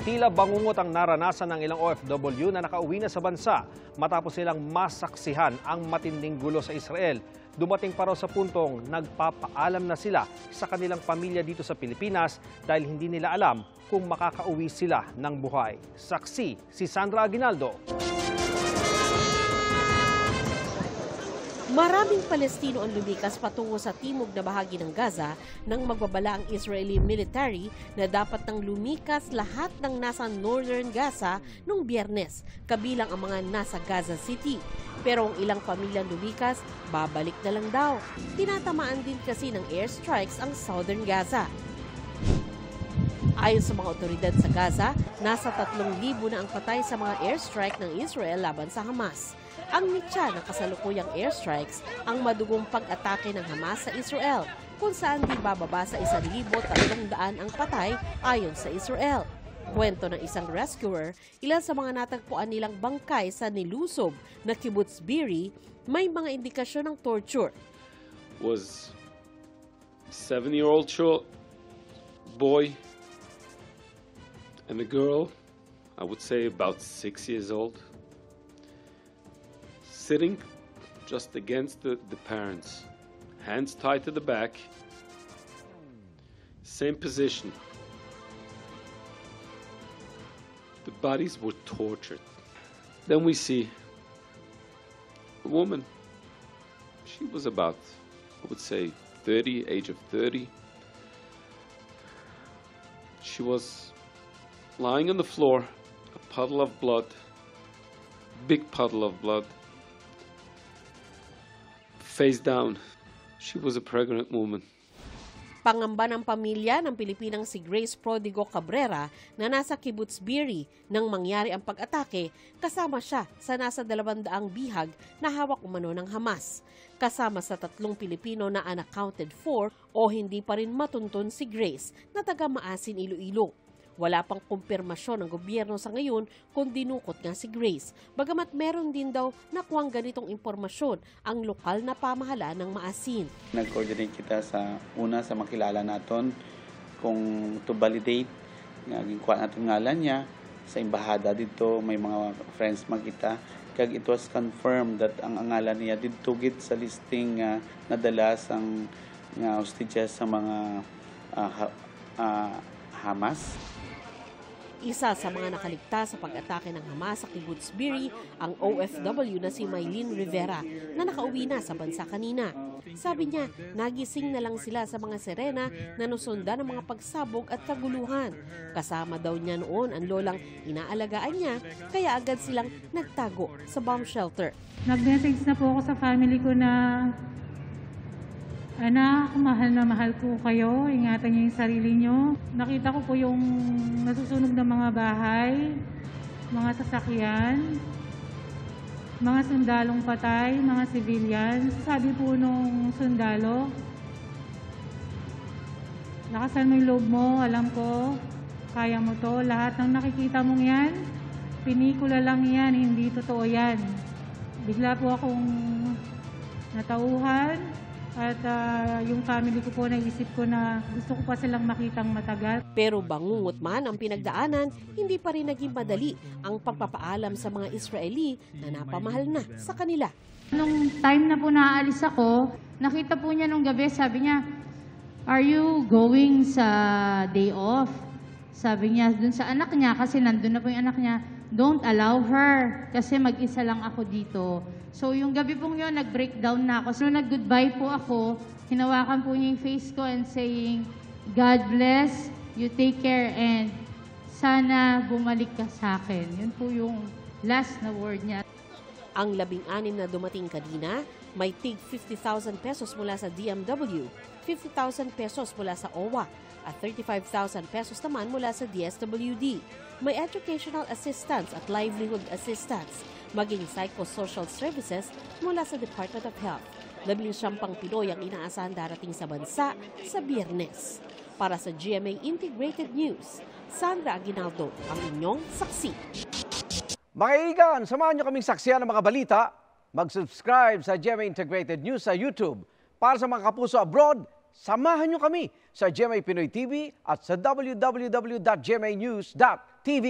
Tila bangungot ang naranasan ng ilang OFW na nakauwi na sa bansa matapos silang masaksihan ang matinding gulo sa Israel. Dumating pa raw sa puntong nagpapaalam na sila sa kanilang pamilya dito sa Pilipinas dahil hindi nila alam kung makakauwi sila ng buhay. Saksi si Sandra Aguinaldo. Maraming Palestino ang lumikas patungo sa timog na bahagi ng Gaza nang magbabala ang Israeli military na dapat nang lumikas lahat ng nasa northern Gaza noong Biyernes, kabilang ang mga nasa Gaza City. Pero ang ilang pamilyang lumikas, babalik na lang daw. Tinatamaan din kasi ng airstrikes ang southern Gaza. Ayon sa mga otoridad sa Gaza, nasa 3,000 na ang patay sa mga airstrike ng Israel laban sa Hamas. Ang mitya ng kasalukuyang airstrikes ang madugong pag-atake ng Hamas sa Israel, kung saan di bababa sa 1,300 ang patay ayon sa Israel. Kwento ng isang rescuer, ilan sa mga natagpuan nilang bangkay sa nilusob na Kibbutz Be'eri may mga indikasyon ng torture. Was 7-year-old boy and a girl, I would say about 6 years old, sitting just against the parents, hands tied to the back, same position. The bodies were tortured. Then we see a woman. She was about, I would say, 30, age of 30. She was lying on the floor, a puddle of blood, big puddle of blood, face down. She was a pregnant woman. Pangamba ng pamilya ng Pilipinang si Grace Prodigo Cabrera na nasa Kibbutz Be'eri nang mangyari ang pag-atake, kasama siya sa nasa 200 bihag na hawak umano ng Hamas. Kasama sa 3 Pilipino na unaccounted for o hindi pa rin matuntun si Grace na taga Maasin, Iloilo. Wala pang kumpirmasyon ng gobyerno sa ngayon kung dinukot nga si Grace. Bagamat meron din daw nakuhang ganitong impormasyon ang lokal na pamahalaan ng Maasin. Nag-coordinate kita sa makilala natin kung to validate naging kuha natin ngalan niya sa embahada dito, may mga friends magkita kag it was confirmed that ang ngalan niya dito gid sa listing nadala sang hostages sa mga Hamas. Isa sa mga nakaligtas sa pag-atake ng Hamas sa Kibbutz Be'eri ang OFW na si Maylene Rivera na nakauwi na sa bansa kanina. Sabi niya, nagising na lang sila sa mga sirena na nusundan ng mga pagsabog at kaguluhan. Kasama daw niya noon ang lolang inaalagaan niya, kaya agad silang nagtago sa bomb shelter. Nag-message na po ako sa family ko na, anak, mahal na mahal ko kayo, ingatan niyo yung sarili niyo. Nakita ko po yung nasusunog na mga bahay, mga sasakyan, mga sundalong patay, mga civilians. Sabi po nung sundalo, lakasan mo yung loob mo, alam ko, kaya mo to. Lahat ng nakikita mong yan, pinikula lang yan, hindi totoo yan. Bigla po akong natauhan. At yung family ko po, naisip ko na gusto ko pa silang makitang matagal. Pero bangungot man ang pinagdaanan, hindi pa rin naging madali ang pagpapaalam sa mga Israeli na napamahal na sa kanila. Nung time na po naaalis ako, nakita po niya nung gabi, sabi niya, "Are you going sa day off?" Sabi niya dun sa anak niya, kasi nandun na po yung anak niya, "Don't allow her, kasi mag-isa lang ako dito." So yung gabi pong yun, nag-breakdown na ako. So nag-goodbye po ako, hinawakan po niya yung face ko and saying, "God bless, you take care, and sana bumalik ka sa akin." Yun po yung last na word niya. Ang 16 na dumating kanina, may tig 50,000 pesos mula sa DMW, 50,000 pesos mula sa OWA, at 35,000 pesos naman mula sa DSWD. May educational assistance at livelihood assistance, maging psychosocial services mula sa Department of Health. 19 Pinoy ang inaasahan darating sa bansa sa Biyernes. Para sa GMA Integrated News, Sandra Aguinaldo, ang inyong saksi. Mga kaibigan, samahan niyo kaming saksiyan ng mga balita. Mag-subscribe sa GMA Integrated News sa YouTube. Para sa mga kapuso abroad, samahan niyo kami sa GMA Pinoy TV at sa www.gmanews.tv.